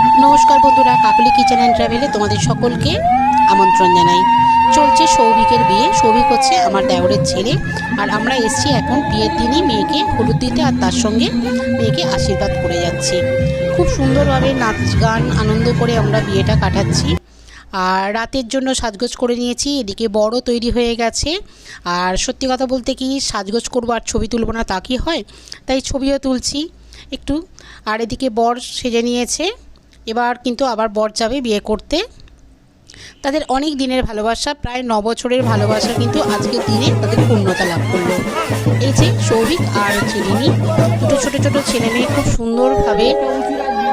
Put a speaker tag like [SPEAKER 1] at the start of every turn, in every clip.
[SPEAKER 1] নমস্কার বন্ধুরা, Kakuli kitchen and ট্রাভেলে তোমাদের সকলকে আমন্ত্রণ জানাই। চলছে সৌভিকের বিয়ে। সৌভিক হচ্ছে আমার দেওরের ছেলে, আর আমরা এসেছি এখন বিয়ের দিনই মেয়েকে হলুদ দিতে, আর তার সঙ্গে মেয়েকে আশীর্বাদ করে যাচ্ছি। খুব সুন্দরভাবে নাচ গান আনন্দ করে আমরা বিয়েটা কাটাচ্ছি। আর রাতের জন্য সাজগোজ করে নিয়েছি। এদিকে বড়ও তৈরি হয়ে গেছে। আর সত্যি কথা বলতে কি, সাজগোজ করবো আর ছবি তুলবো না তা কি হয়, তাই ছবিও তুলছি একটু। আর এদিকে বর সেজে নিয়েছে। এবার কিন্তু আবার বর যাবে বিয়ে করতে। তাদের অনেক দিনের ভালোবাসা, প্রায় 9 বছরের ভালোবাসা কিন্তু আজকের দিনে তাদের পূর্ণতা লাভ করলো। এই যে সৌভিক আর রিমি, দুটো ছোটো ছোটো ছেলে মেয়ে খুব সুন্দরভাবে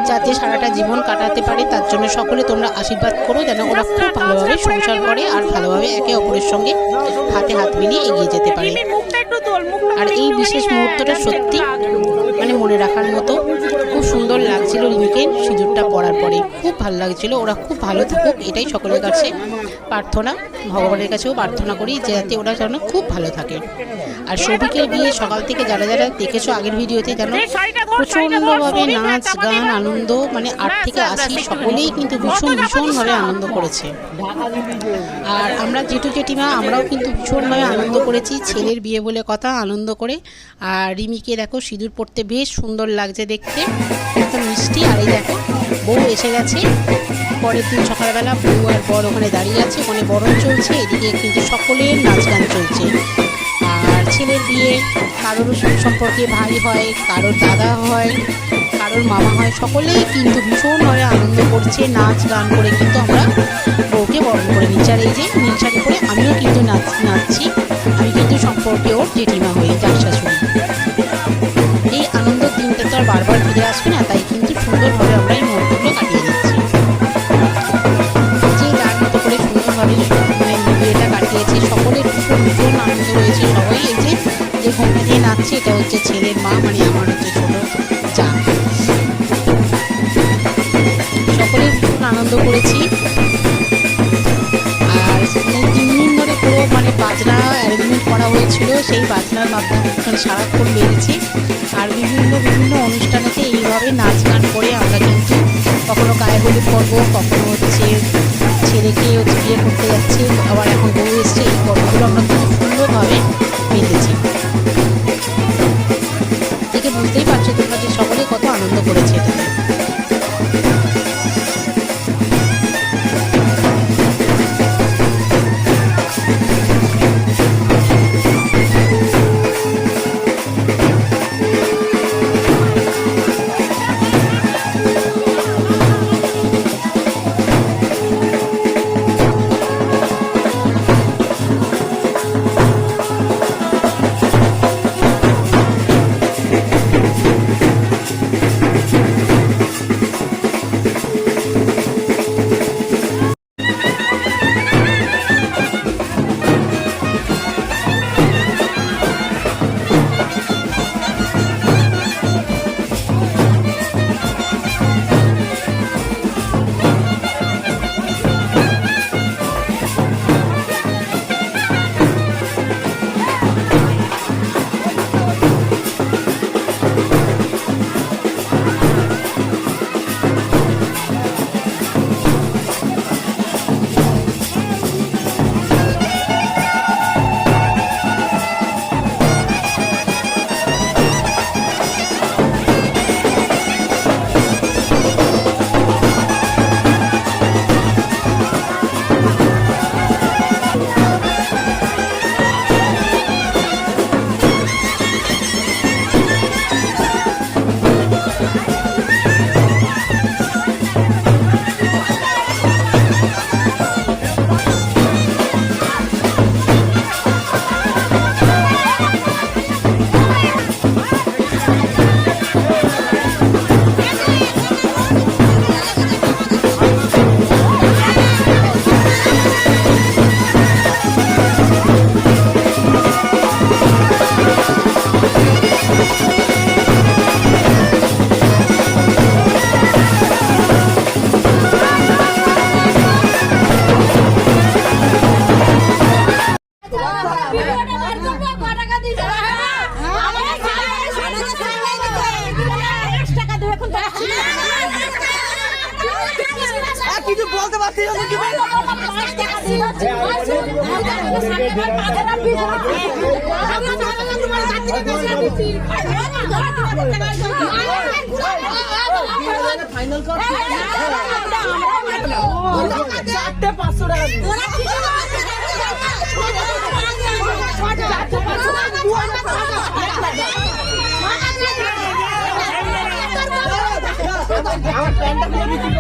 [SPEAKER 1] যাতে সারাটা জীবন কাটাতে পারে, তার জন্য সকলে তোমরা আশীর্বাদ করো, যেন ওরা খুব ভালোভাবে সংসার করে আর ভালোভাবে একে অপরের সঙ্গে হাতে হাত মিলিয়ে এগিয়ে যেতে পারে। আর এই বিশেষ মুহূর্তটা সত্যি মানে মনে রাখার মতো। খুব সুন্দর লাগছিল রিমিকে সিঁদুরটা পরার পরে, খুব ভালো লাগছিল। ওরা খুব ভালো থাকুক, এটাই সকলের কাছে প্রার্থনা। ভগবানের কাছেও প্রার্থনা করি যে যাতে ওরা যেন খুব ভালো থাকে। আর সৌভিকের বিয়ে সকাল থেকে যারা যারা দেখেছো আগের ভিডিওতে, যেন প্রচণ্ডভাবে নাচ গান আনন্দ, মানে 8 থেকে 80 সকলেই কিন্তু ভীষণভাবে আনন্দ করেছে। আর আমরা জেঠু জেঠিমা আমরাও কিন্তু ভীষণভাবে আনন্দ করেছি, ছেলের বিয়ে বলে কথা, আনন্দ করে। আর রিমিকে দেখো সিঁদুর পরতে বেশ সুন্দর লাগছে দেখতে, একদম মিষ্টি। আর এই দেখো বউ এসে গেছে। পরের দিন সকালবেলা বউ আর বর ওখানে দাঁড়িয়ে আছে, ওখানে বরণ চলছে, এদিকে কিন্তু সকলের নাচ গান চলছে। আর ছেলের বিয়ে কারোর সম্পর্কে ভাই হয়, কারোর দাদা হয়, কারোর মামা হয়, সকলেই কিন্তু ভীষণভাবে আনন্দ করছে, নাচ গান করে কিন্তু আমরা বউকে বরণ করে নিচ্ছি। আর এই যে নীল শাড়ি পরে আমিও কিন্তু নাচছি। আমি কিন্তু সম্পর্কে ওর জেঠিমা হই, যার শাশুড়ি। এই আনন্দের দিনটা তো আর বারবার ফিরে আসবে না, তাই কিন্তু সুন্দরভাবে আমরা এই মুহূর্তগুলো কাটিয়ে দিচ্ছি। যে যার মতো করে সুন্দরভাবে মানে বিয়েটা কাটিয়েছে, সকলের ভীষণ আনন্দ হয়েছে। সবাই এই যে ঘুমটা দিয়ে নাচছে, এটা হচ্ছে ছেলের মা, মানে আমার হচ্ছে ছোটো যা। সকলে ভীষণ আনন্দ করেছি। আর 3 দিন ধরে পুরো মানে বাজনা অ্যারেঞ্জমেন্ট করা হয়েছিল, সেই বাজনার মাধ্যমে সারাক্ষণ বেরিয়েছি। আর বিভিন্ন অনুষ্ঠানেতে এইভাবে নাচ গান করে আমরা কিন্তু কখনো গায়ে হলুদ করবো, কখনো হচ্ছে ছেলেকে বিয়ে করতে যাচ্ছে, আবার এখন বউ এসছে, এই পর্বগুলো আমরা খুব সুন্দরভাবে পেতেছি। দেখে বুঝতেই পারছো তোমরা যে সকলে কত আনন্দ করেছে এটাতে।
[SPEAKER 2] কিছু বলতে পারছি না কি ফাইনাল কর 500 টাকা আমার প্যান্টটা